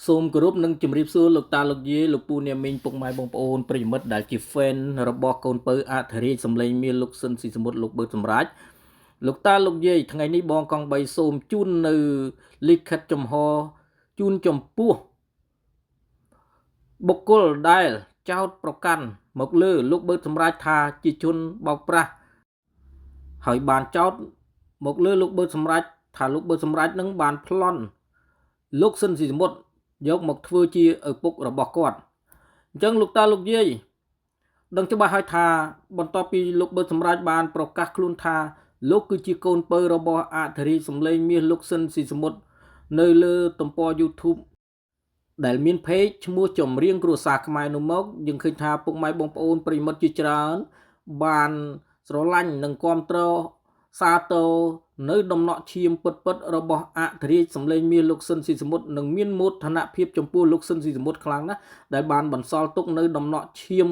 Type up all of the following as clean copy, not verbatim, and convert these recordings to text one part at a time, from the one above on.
សូមគោរពនឹងជម្រាបសួរលោកតាលោកយាយលោកពូអ្នកមីងពុកម៉ែបងប្អូនប្រិយមិត្តដែលជា fan របស់កូនពៅអធិរាជសម្លេងមានលោកស៊ិនស៊ីសមុទ្រលោកបឺតសម្រាប់លោកតាលោកយាយថ្ងៃនេះបងកង3សូមជូននៅលិខិតចំហជូនចំពោះបុគ្គលដែលចោទប្រកាន់មកលើលោកបឺតសម្រាប់ថាជាជនបោកប្រាស់ហើយបានចោទមកលើលោកបឺតសម្រាប់ថាលោកបឺតសម្រាប់នឹងបានប្លន់លោកស៊ិនស៊ីសមុទ្រយកមកធ្វើជាឪពុករបស់គាត់អញ្ចឹងលោកតាលោកយាយដឹងច្បាស់ហើយថាបន្ទាប់ពីលោកបឺតសម្រាប់បានប្រកាសខ្លួនថាលោកគឺជាកូនពៅរបស់អធិរាជសម្លេងមាសលោកស៊ិនស៊ីសមុទ្រនៅលើទំព័រ YouTube ដែលមាន page ឈ្មោះចម្រៀងគ្រួសារខ្មែរនោះមកយើងឃើញថាពុកម៉ែបងប្អូនប្រិមិត្តជាច្រើនបានស្រឡាញ់និងគាំទ្រសាទរនៅដំណក់ឈាមពិតៗរបស់អធិរាជសម្លេងមាសលោកស៊ិនស៊ីសមុទ្រនិងមានមោទនភាពចំពោះលោកស៊ិនស៊ីសមុទ្រខ្លាំងណាស់ដែលបានបន្សល់ទុកនៅដំណក់ឈាម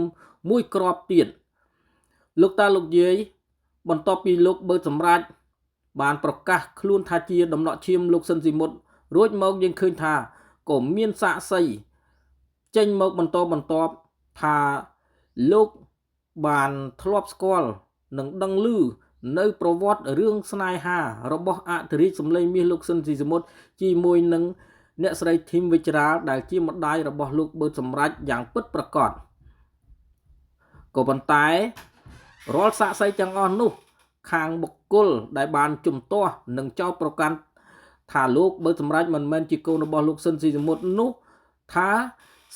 មួយគ្រាប់ទៀតលោកតាលោកយាយបន្ទាប់ពីលោកបឺតសម្រាប់បានប្រកាសខ្លួនថាជាដំណក់ឈាមលោកស៊ិនស៊ីសមុទ្ររួចមកយើងឃើញថាក៏មានសាក្សីចេញមកបន្តបន្ទាប់ថាលោកបានធ្លាប់ស្គាល់និងដឹងឮនៅប្រវត្តិរឿងស្នេហារបស់អធិរាជសម្លេងមាសលោកស៊ិនស៊ីសមុទ្រជាមួយនឹងអ្នកស្រីធីមវិជ្ជរាដែលជាម្ដាយរបស់លោកបឺតសម្រាប់យ៉ាងពិតប្រាកដក៏ប៉ុន្តែរាល់សាក្សីទាំងអស់នោះខាងបុគ្គលដែលបានជំទាស់និងចោទប្រកាន់ថាលោកបឺតសម្រាប់មិនមែនជាកូនរបស់លោកស៊ិនស៊ីសមុទ្រនោះថា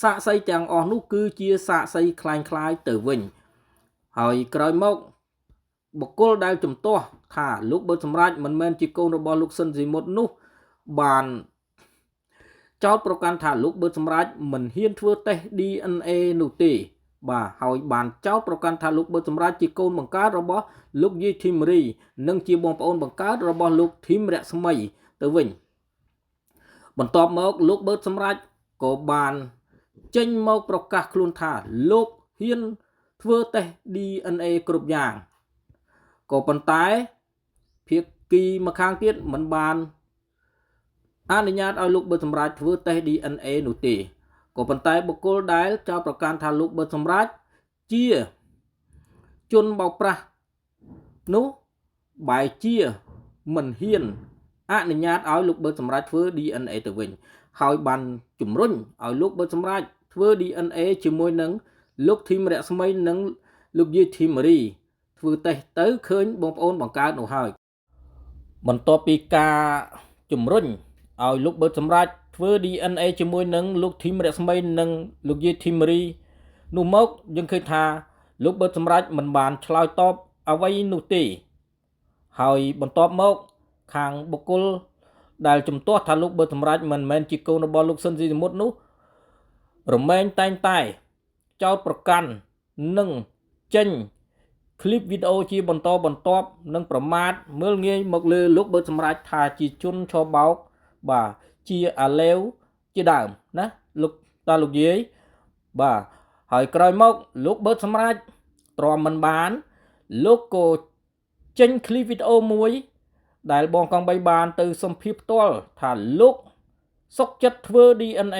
សាក្សីទាំងអស់នោះគឺជាសាក្សីคล้ายៗទៅវិញហើយក្រោយមកបុគ្គលដែលជំទាស់ថាលោកបឺតសម្រាប់មិនមែនជាកូនរបស់លោកស៊ិនស៊ីមុទ្រនោះបានចោទប្រកាន់ថាលោកបឺតសម្រាប់មិនហ៊ានធ្វើតេស្ត DNA នោះទេបាទហើយបានចោទប្រកាន់ថាលោកបឺតសម្រាប់ជាកូនបង្កើតរបស់លោកយាយធីមរីនិងជាបងប្អូនបង្កើតរបស់លោកធីមរស្មីទៅវិញបន្ទាប់មកលោកបឺតសម្រាប់ក៏បានចេញមកប្រកាសខ្លួនថាលោកហ៊ានធ្វើតេស្ត DNA គ្រប់យ៉ាងក៏ប៉ុន្តែភាគីម្ខាងទៀតមិនបានអនុញ្ញាតឲ្យលោកបឺតសម្រាប់ធ្វើតេស្ត DNA នោះទេក៏ប៉ុន្តែបុគ្គលដែលចោទប្រកាន់ថាលោកបឺតសម្រាប់ជាជនបោកប្រាស់នោះបែរជាមិនហ៊ានអនុញ្ញាតឲ្យលោកបឺតសម្រាប់ធ្វើ DNA ទៅវិញហើយបានជំរុញឲ្យលោកបឺតសម្រាប់ធ្វើ DNA ជាមួយនឹងលោកធីមរស្មីនិងលោកយាយធីមរីធ្វើតេស្តទៅឃើញបងប្អូនបង្កើតនោះហើយបន្ទាប់ពីការជំរុញឲ្យលោកបឺតសម្រាប់ធ្វើ DNA ជាមួយនឹងលោកធីមរស្មីនិងលោកយាយធីមរីនោះមកយើងឃើញថាលោកបឺតសម្រាប់មិនបានឆ្លើយតបអ្វីនោះទេហើយបន្ទាប់មកខាងបុគ្គលដែលជំទាស់ថាលោកបឺតសម្រាប់មិនមែនជាកូនរបស់លោកស៊ិនស៊ីសមុទ្រនោះរមែងតែងតែចោទប្រកាន់និងចេញคลิปវីដេអូជាបន្តបន្ទាប់និងប្រមាថមើលងាយមកលើលោកបឺតសម្រាប់ថាជាជនឆបោកបាទជាអាឡេវជាដើមណាលោកតាលោកយាយបាទហើយក្រោយមកលោកបឺតសម្រាប់ទ្រាំមិនបានលោកក៏ចេញคลิปវីដេអូមួយដែលបងកង3បានទៅសម្ភាសផ្ទាល់ថាលោកសុកចិត្តធ្វើ DNA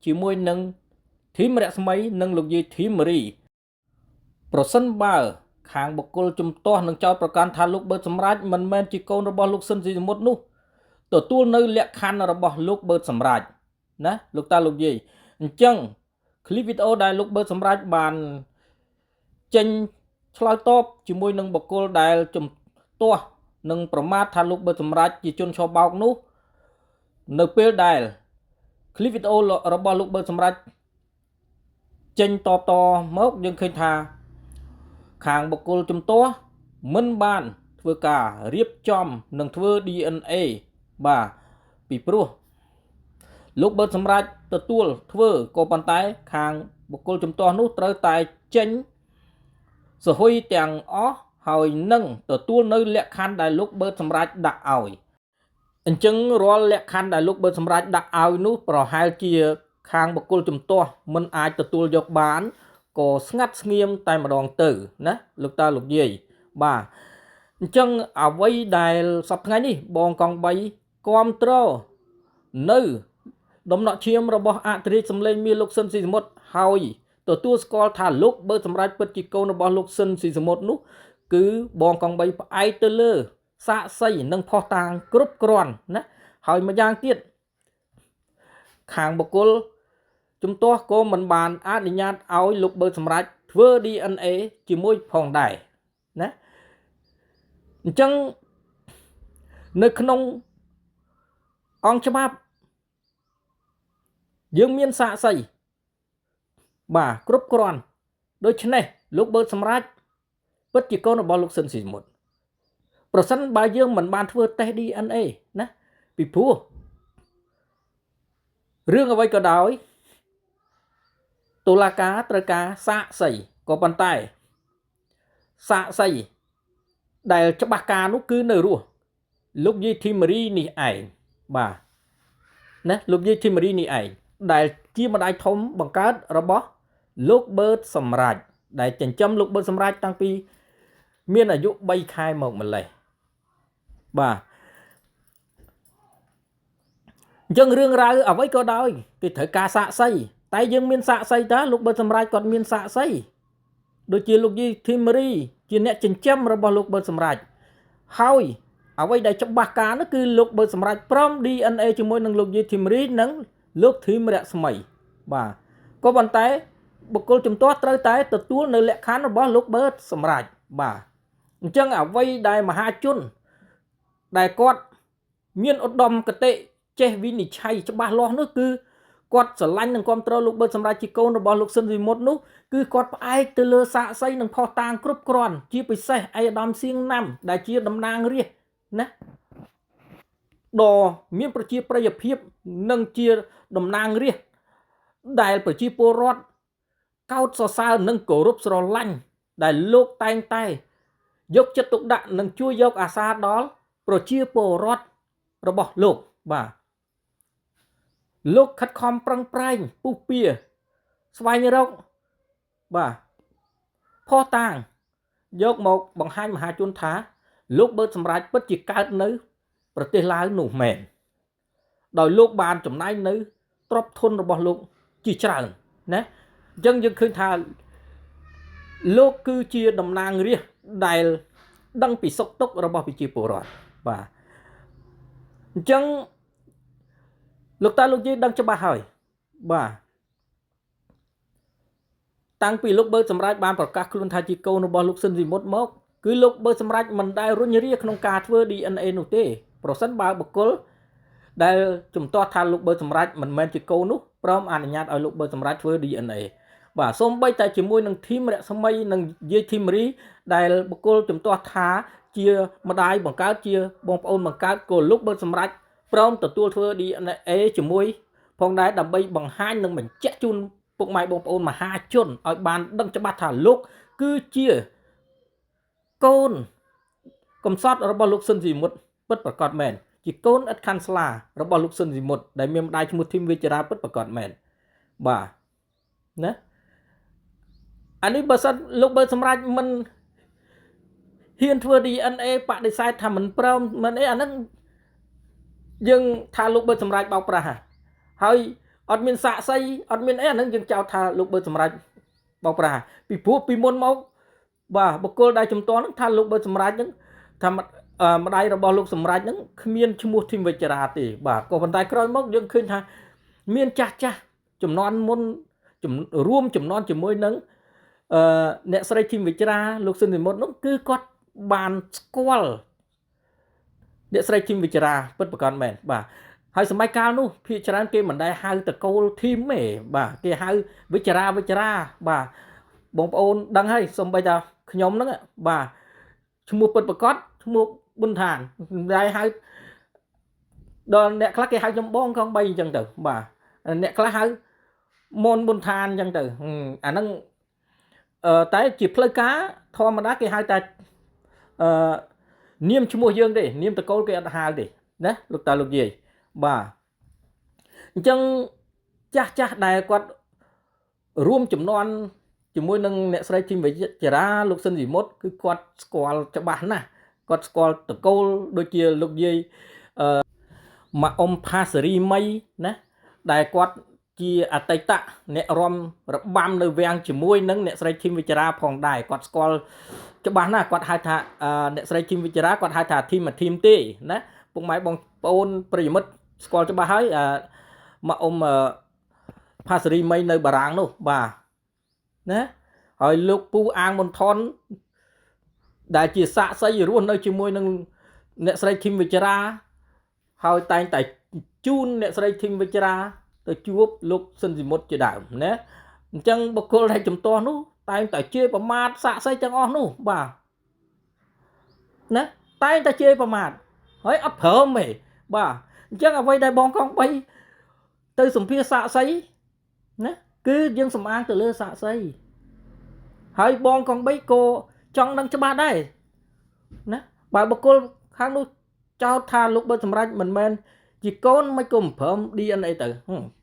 ជាមួយនឹងធីមរស្មីនិងលោកយាយធីមរីប្រសិនបើខាងបុគ្គលជំទាស់នឹងចោទប្រកាន់ថាលោកបឺតសម្រាប់មិនមែនជាកូនរបស់លោកស៊ិនស៊ីសមុទ្រនោះទទួលនៅលក្ខខណ្ឌរបស់លោកបឺតសម្រាប់ណាលោកតាលោកយាយអញ្ចឹងคลิปវីដេអូដែលលោកបឺតសម្រាប់បានចេញឆ្លើយតបជាមួយនឹងបុគ្គលដែលជំទាស់នឹងប្រមាថថាលោកបឺតសម្រាប់ជាជនឆបោកនោះនៅពេលដែលคลิปវីដេអូរបស់លោកបឺតសម្រាប់ចេញតមកយើងឃើញថាខាងបុគ្គលជំទាស់មិនបានធ្វើការរៀបចំនិងធ្វើ DNA បាទពីព្រោះលោកបឺតសម្រាប់ទទួលធ្វើក៏ប៉ុន្តែខាងបុគ្គលជំទាស់នោះត្រូវតែចេញសហុយទាំងអស់ហើយនឹងទទួលនៅលក្ខខណ្ឌដែលលោកបឺតសម្រាប់ដាក់ឲ្យអញ្ចឹងរាល់លក្ខខណ្ឌដែលលោកបឺតសម្រាប់ដាក់ឲ្យនោះប្រហែលជាខាងបុគ្គលជំទាស់មិនអាចទទួលយកបានក៏ស្ងាត់ស្ងៀមតែម្ដងទៅណាលោកតាលោកយាយបាទអញ្ចឹងអ្វីដែលសប្តាហ៍ថ្ងៃនេះបងកង3គាំទ្រនៅ ដំណក់ឈាមរបស់អធិរាជសម្លេងមាសលោកស៊ិនស៊ីសមុទ្រហើយទទួលស្គាល់ថាលោកបើសម្រាប់ពិតជាកូនរបស់លោកស៊ិនស៊ីសមុទ្រនោះគឺបងកង3ផ្អែកទៅលើសាកសីនិងផុសតាងគ្រប់គ្រាន់ណាហើយម្យ៉ាងទៀតខាងបុគ្គលជំទាស់ក៏មិនបានអនុញ្ញាតឲ្យលោកបើសម្រាប់ធ្វើ DNA ជាមួយផងដែរណាអញ្ចឹងនៅក្នុងអង្គច្បាប់យើងមានសាកសីបាទគ្រប់គ្រាន់ដូច្នេះលោកបើសម្រាប់ពិតជាកូនរបស់លោកស៊ិនស៊ីសមុទ្រប្រសិនបើយើងមិនបានធ្វើតេស្ត DNA ណាពីព្រោះរឿងអ្វីក៏ដោយតុលាការត្រូវការសាកសីក៏ប៉ុន្តែសាកសីដែលច្បាស់ការនោះគឺនៅរស់លោកយាយធីម៉ារីនេះឯងបាទណាលោកយាយធីម៉ារីនេះឯងដែលជាម្ដាយធំបង្កើតរបស់លោកប៊ឺតសម្រេចដែលចិញ្ចឹមលោកប៊ឺតសម្រេចតាំងពីមានអាយុ3ខែមកម្លេះបាទអញ្ចឹងរឿងរ៉ាវអ្វីក៏ដោយគេត្រូវការសាកសីតែយើងមានសាកសីតើលោកប៊ឺតសម្រេចគាត់មានសាកសីដូចជាលោកយាយធីម៉ារីជាអ្នកចិញ្ចឹមរបស់លោកប៊ឺតសម្រេចហើយអ្វីដែលច្បាស់ការនោះគឺលោកប៊ឺតសម្រេចព្រម DNA ជាមួយនឹងលោកយាយធីម៉ារីនិងលោកធីមរស្មីបាទក៏ប៉ុន្តែបុគ្គលជំទាស់ត្រូវតែទទួលនៅលក្ខខណ្ឌរបស់លោកប៊ឺតសម្រេចបាទអញ្ចឹងអ្វីដែលមហាជនដែលគាត់មានឧត្តមគតិចេះវិនិច្ឆ័យច្បាស់លាស់នោះគឺគាត់ស្រឡាញ់និងគ្រប់គ្រងលោកប៊ឺតសម្រេចជាកូនរបស់លោកស៊ិនស៊ីមុតនោះគឺគាត់ផ្អែកទៅលើសាកសីនិងផុសតាងគ្រប់គ្រាន់ជាពិសេសឯកឧត្តមសៀងណាំដែលជាតំណាងរាស្ត្រណាដ៏មានប្រជាប្រិយភាពនិងជាតំណាងរាស្ត្រដែលប្រជាពលរដ្ឋកោតសរសើរនិងគោរពស្រឡាញ់ដែលលោកតែងតែយកចិត្តទុកដាក់និងជួយយកអាសាដល់ប្រជាពលរដ្ឋរបស់លោកបាទលោកខិតខំប្រឹងប្រែងពុះពៀស្វែងរកបាទផុសតាងយកមកបង្ហាញមហាជនថាលោកប៊ឺតសម្រេចពិតជាកើតនៅប្រទេសឡាវនោះមែនដោយលោកបានចំណាយនៅទ្រព្យធនរបស់លោកជាច្រើនណាអញ្ចឹងយើងឃើញថាលោកគឺជាតំណាងរាស្ត្រដែលដឹងពីសុខទុក្ខរបស់ប្រជាពលរដ្ឋបាទអញ្ចឹងលោកតាលោកយាយដឹងច្បាស់ហើយបាទតាំងពីលោកប៊ឺតសម្រេចបានប្រកាសខ្លួនថាជាកូនរបស់លោកស៊ិនស៊ីមុតមកគឺលោកប៊ឺតសម្រេចមិនដែលរុញរាក្នុងការធ្វើ DNA នោះទេប្រសិនបើបុគ្គលដែលជំទាស់ថាលោកប៊ឺតសម្រេចមិនមែនជាកូននោះព្រមអនុញ្ញាតឲ្យលោកប៊ឺតសម្រេចធ្វើ DNA បាទសូម្បីតែជាមួយនឹងធីមរស្មីនិងយាយធីម៉ារីដែលបុគ្គលជំទាស់ថាជាម្ដាយបង្កើតជាបងប្អូនបង្កើតក៏លោកប៊ឺតសម្រេចព្រមទទួលធ្វើ DNA ជាមួយផងដែរដើម្បីបង្ហាញនិងបញ្ជាក់ជូនពុកម៉ែបងប្អូនមហាជនឲ្យបានដឹងច្បាស់ថាលោកគឺជាកូនកំសត់របស់លោកស៊ិនស៊ីមុតពិតប្រាកដមែនជាកូនឥតខាន់ស្លារបស់លោកស៊ិនស៊ីមុតដែលមានម្ដាយឈ្មោះធីមវិជ្ជរាពិតប្រាកដមែនបាទណាអានេះបើសិនលោកប៊ឺតសម្រេចមិនហ៊ានធ្វើ DNA បដិសេធថាមិនព្រមមិនអីអាហ្នឹងយើងថាលោកប៊ឺតសម្រេចបោកប្រាស់ហើយអត់មានសាកសីអត់មានអីអាហ្នឹងយើងចោទថាលោកប៊ឺតសម្រេចបោកប្រាស់ពីព្រោះពីមុនមកបាទបុគ្គលដែលជំទាស់ហ្នឹងថាលោកប៊ឺតសម្រេចហ្នឹងថាម្ដាយរបស់លោកសម្រេចហ្នឹងគ្មានឈ្មោះធីមវិជ្ជរាទេបាទក៏ប៉ុន្តែក្រោយមកយើងឃើញថាមានចាស់ចំនួនមុនរួមចំនួនជាមួយនឹងអ្នកស្រីធីមវិជ្ជរាលោកស៊ិនស៊ីមុតនោះគឺគាត់បានស្គាល់អ្នកស្រីធីមវិជ្ជរាពិតប្រាកដមែនបាទហើយសម័យកាលនោះភាគច្រើនគេមិនដែលហៅតកូលធីមទេបាទគេហៅវិជ្ជរាបាទបងប្អូនដឹងហើយសូម្បីតែខ្ញុំហ្នឹងបាទឈ្មោះពិតប្រាកដឈ្មោះប៊ុនឋានមិនដែលហៅដល់អ្នកខ្លះគេហៅខ្ញុំបងកង3អញ្ចឹងទៅបាទអ្នកខ្លះហៅមុនប៊ុនឋានអញ្ចឹងទៅអាហ្នឹងតែជាផ្លូវការធម្មតាគេហៅតែនាមឈ្មោះយើងទេនាមតកូលគេអត់ហៅទេណាលោកតាលោកយាយបាទអញ្ចឹងចាស់ដែលគាត់រួមចំនួនជាមួយនឹងអ្នកស្រីធីមវិជ្ជរាលោកស៊ិនស៊ីមុតគឺគាត់ស្គាល់ច្បាស់ណាស់គាត់ស្គាល់តកូលដូចជាលោកយាយម៉ាអ៊ុំផាសេរីមីណា ដែលគាត់ជាអតីតអ្នករំរបាំនៅវាំងជាមួយនឹងអ្នកស្រីធីមវិចារាផងដែរគាត់ស្គាល់ច្បាស់ណាស់គាត់ហៅថាអ្នកស្រីធីមវិចារាគាត់ហៅថាធីមទេណាពុកម៉ែបងប្អូនប្រិយមិត្តស្គាល់ច្បាស់ហើយមកអ៊ំផាសេរីមីនៅបារាំងនោះបាទណាហើយលោកពូអាងមន្ថនដែលជាសាក្សីរស់នៅជាមួយនឹងអ្នកស្រីធីមវិចារាហើយតែងតែជូនអ្នកស្រីធីមវិចារាទៅជួបលោកស៊ិនស៊ីមុតជាដើមណាអញ្ចឹងបុគ្គលដែលជំទាស់នោះតែងតែជេរប្រមាថសាក្សីទាំងអស់នោះបាទណាតែងតែជេរប្រមាថហើយអត់ព្រមទេបាទអញ្ចឹងអ្វីដែលបងកង3ទៅសម្ភាសសាក្សីណាគឺយើងសំអាងទៅលើសាក្សីហើយបងកង3ក៏ចង់ដឹងច្បាស់ដែរណាបើបុគ្គលខាងនោះចោទថាលោកប៊ិតសម្រេចមិនមែនជាកូនមិនក៏មិនព្រម DNA ទៅ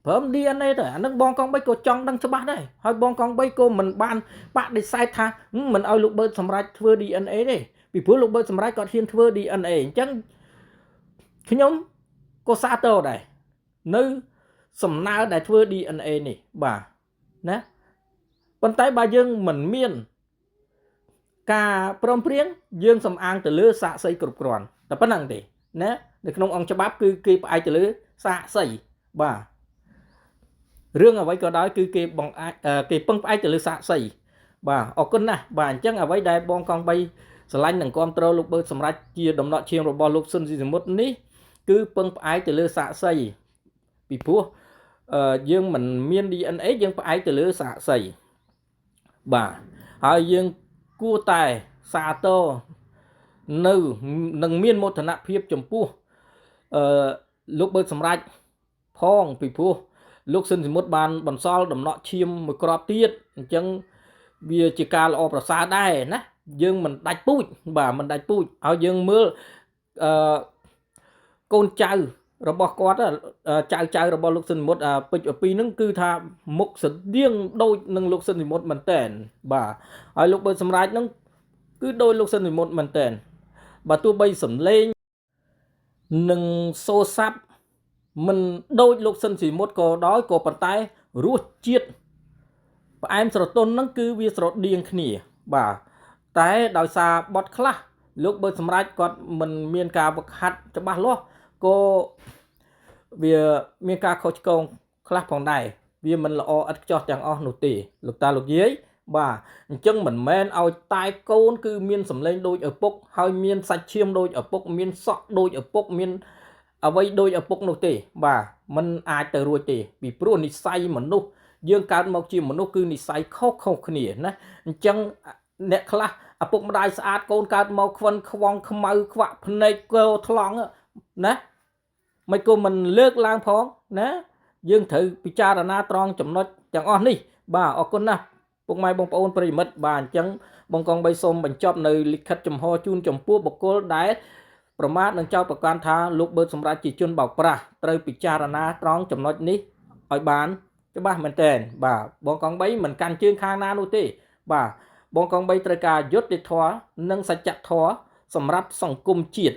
ព្រម DNA ទៅអានឹងបងកង3ក៏ចង់ដឹងច្បាស់ដែរហើយបងកង3ក៏មិនបានបដិសេធថាមិនឲ្យលោកប៊ិតសម្រេចធ្វើ DNA ទេពីព្រោះលោកប៊ិតសម្រេចគាត់ហ៊ានធ្វើ DNA អញ្ចឹងខ្ញុំក៏សាទរដែរនៅសំណើដែលធ្វើ DNA នេះបាទណាប៉ុន្តែបើយើងមិនមានការព្រមព្រៀងយើងសំអាងទៅលើសាក្សីគ្រប់គ្រាន់តែប៉ុណ្្នឹងទេណានៅក្នុងអង្គច្បាប់គឺគេផ្អែកទៅលើសាក្សីបាទរឿងអ្វីក៏ដោយគឺគេពឹងផ្អែកទៅលើសាក្សីបាទអរគុណណាស់បាទអញ្ចឹងអ្វីដែលបងកង3ស្រឡាញ់និងគ្រប់គ្រងលោកប៊ិតសម្រេចជាដំណក់ឈាមរបស់លោកស៊ុនស៊ីសមុទ្រនេះគឺពឹងផ្អែកទៅលើសាក្សីពីព្រោះយើងមិនមាន DNA យើងផ្អែកទៅលើសាក្សីបាទហើយយើងគួរតែសាទរនៅនឹងមានមោទនភាពចំពោះលោកប៊ិតសម្រេចផងពីព្រោះលោកស៊ិនស៊ីមុតបានបន្សល់ដំណក់ឈាមមួយគ្រាប់ទៀតអញ្ចឹងវាជាការល្អប្រសើរដែរណាយើងមិនដាច់ពូជបាទមិនដាច់ពូជហើយយើងមើលកូនចៅរបស់គាត់ចៅរបស់លោកស៊ិនស៊ីមុតពេជ្រពីហ្នឹងគឺថាមុខស្តៀងដូចនឹងលោកស៊ិនស៊ីមុតមែនតើបាទហើយលោកប៊ិតសម្រេចហ្នឹងគឺដូចលោកស៊ិនស៊ីមុតមែនតើបើទោះបីសំឡេងនិងសូរស័ព្ទមិនដូចលោកស៊ិនស៊ីមុតក៏ដោយក៏ប៉ុន្តែរសជាតិផ្អែមស្រទន់ហ្នឹងគឺវាស្រដៀងគ្នាបាទតែដោយសារបត់ខ្លះលោកប៊ិតសម្រេចគាត់មិនមានការវឹកហាត់ច្បាស់លាស់ក៏វាមានការខុសឆ្គងខ្លះផងដែរវាមិនល្អឥតខ្ចោះទាំងអស់នោះទេលោកតាលោកយាយបាទអញ្ចឹងមិនមែនឲ្យតែកូនគឺមានសម្លេងដូចឪពុកហើយមានសាច់ឈាមដូចឪពុកមានសក់ដូចឪពុកមានអ្វីដូចឪពុកនោះទេបាទมันអាចទៅរួចទេពីព្រោះនិស្ស័យមនុស្សយើងកើតមកជាមនុស្សគឺនិស្ស័យខុសគ្នាណាអញ្ចឹងអ្នកខ្លះឪពុកម្ដាយស្អាតកូនកើតមកខ្វិនខ្វងខ្មៅខ្វាក់ភ្នែកកោថ្លង់ណាមិនក៏មិនលើកឡើងផងណាយើងត្រូវពិចារណាត្រង់ចំណុចទាំងអស់នេះបាទអរគុណណាស់ពុកម៉ែបងប្អូនប្រិយមិត្តបាទអញ្ចឹងបងកង3សូមបញ្ចប់នៅលិខិតចំហជូនចំពោះបុគ្គលដែលប្រមាថនិងចោទប្រកាន់ថាលោកប៊ិតសម្រេចជាជនបោកប្រាស់ត្រូវពិចារណាត្រង់ចំណុចនេះឲ្យបានច្បាស់មែនទែនបាទបងកង3មិនកាន់ជើងខាងណានោះទេបាទបងកង3ត្រូវការយុត្តិធម៌និងសច្ចធម៌សម្រាប់សង្គមជាតិ